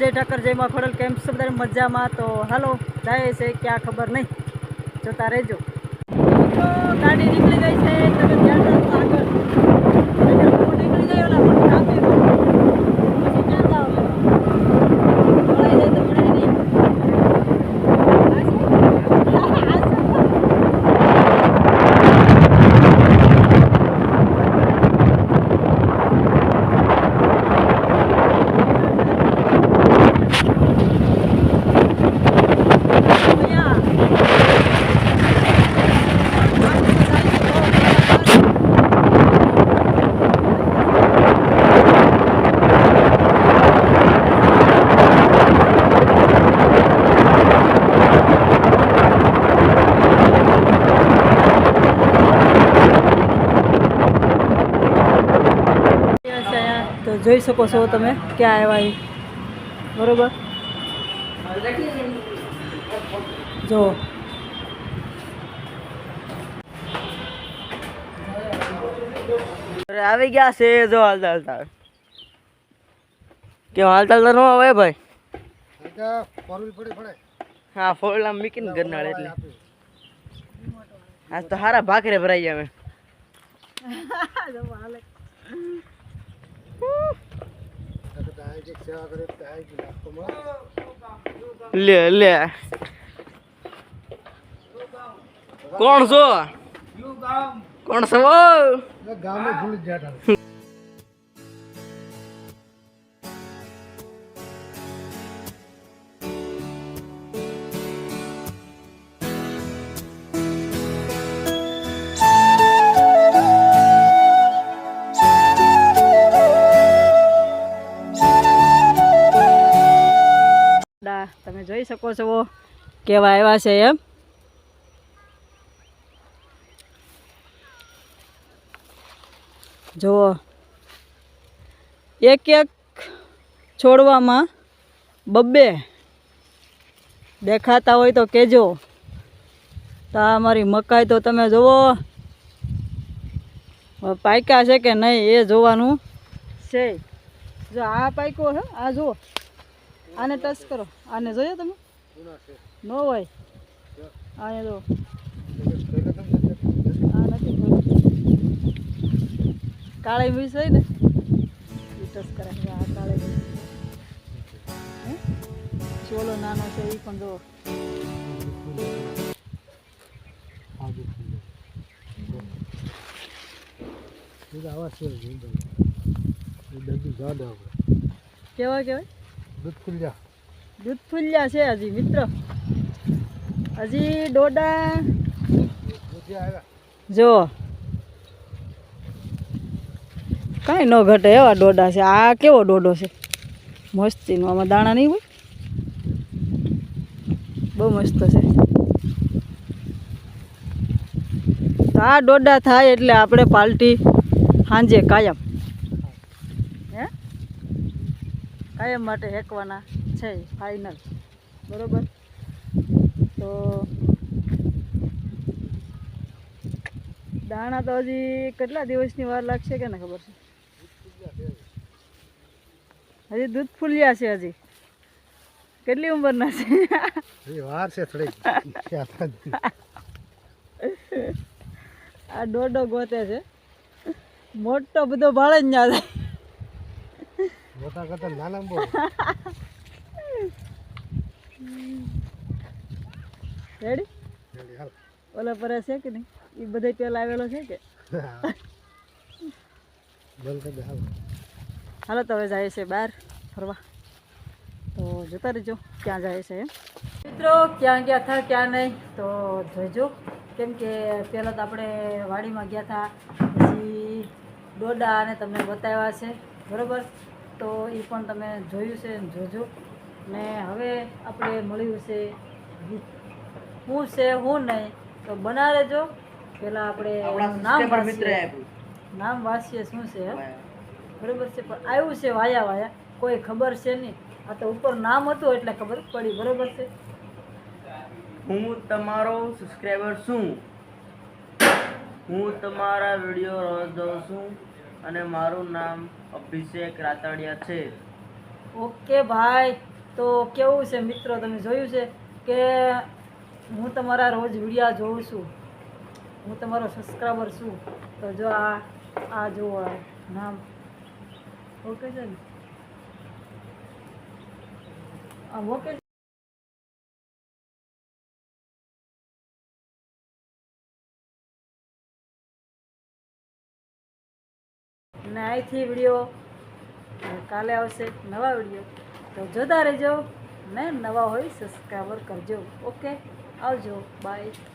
જય ઠાકર જય માં ખોડલ કેમ છો બધા મજામાં? તો હાલો જાય છે ક્યાં ખબર નહીં, જોતા રહેજો. તો ગાડી નીકળી ગઈ છે, તમે ધ્યાન રાખો આગળ. હું નીકળી ગયો ઓલા પણ ટ્રાફિક પછી ક્યાં જાવ ભણાઈ જાય તો ભણાય નહીં. તો જોઈ શકો છો તમે ક્યાં આવ્યા બરોબર. જો આવી ગયા છે, જો હાલતા હાલતા કેમ હાલતા હાલતા નો આવે ભાઈ. હા ફોર આમ મીકીને ગરનાળ એટલે આજ તો હારા ભાખરે ભરાઈ ગયા અમે. લે લે કોણ છો? કોણ છો? ગામ ભૂલી જાતા. તમે જોઈ શકો છો કેવા આવ્યા છે એમ. જુઓ એક એક છોડવામાં બબ્બે દેખાતા હોય તો કહેજો. તો આ અમારી મકાઈ તો તમે જુઓ પાક્યા છે કે નહીં એ જોવાનું છે. જો આ પાક્યો છે, આ જુઓ, આને ટચ કરો, આને જોયો તમે? નો હોય આને જો, આ નથી કાળી મીસ હોય ને એ ટચ કરે. આ કાળી મીસ ચોલો નાનો છે એ પણ જો. કેવા કેવાય? દૂધ ફૂલ્યા છે હજી મિત્ર, હજી ડોડા જો કાંઈ ન ઘટે એવા ડોડા છે. આ કેવો ડોડો છે મસ્તીનો, આમાં દાણા નહીં હોય, બહુ મસ્ત છે. તો આ ડોડા થાય એટલે આપણે પાલટી સાંજે કાયમ કાયમ માટે હેકવાના છે ફાઇનલ બરોબર. તો દાણા તો હજી કેટલા દિવસની વાર લાગશે કે ને ખબર છે? હજી દૂધ ફૂલ્યા છે, હજી કેટલી ઉંમરના છે? વાર છે થોડી. આ ડોડો ગોતે છે, મોટો બધો ભાળે જ ના થાય. મોટા કરતા નાના બહુ. રેડી ઓલા પર છે કે નહીં એ બધા પેલા આવેલો છે કે? હાલો તો હવે જાય છે બહાર ફરવા, તો જોતા રહેજો ક્યાં જાય છે એમ. મિત્રો ક્યાં ગયા હતા ક્યાં નહીં તો જોઈજો, કેમ કે પહેલાં તો આપણે વાડીમાં ગયા હતા, પછી ડોડા અને તમને બતાવ્યા છે બરાબર. તો એ પણ તમે જોયું છે જોજો. ને હવે આપણે મળ્યું છે શું છે શું નહીં તો બના રહેજો. પહેલાં આપણે નામ વાંચીએ શું છે બરાબર છે, પણ આવ્યું છે વાયા વાયા કોઈ ખબર છે નહીં. આ તો ઉપર નામ હતું એટલે ખબર પડી બરાબર છે. હું તમારો સબસ્ક્રાઈબર છું, હું તમારા વિડીયો રોજ જોઉં છું અને મારું નામ અભિષેક રાતડિયા છે. ઓકે ભાઈ, તો કેવું છે મિત્રો, તમે જોયું છે કે હું તમારા રોજ વિડીયા જોઉં છું, હું તમારો સબસ્ક્રાઈબર છું. તો જો આ જુઓ આ નામ ઓકે છે ને, આમ ઓકે ને અહીંથી વિડીયો કાલે આવશે નવા વિડીયો, તો જોતા રહેજો ને નવા હોય સબસ્ક્રાઈબર કરજો. ઓકે, આવજો, બાય.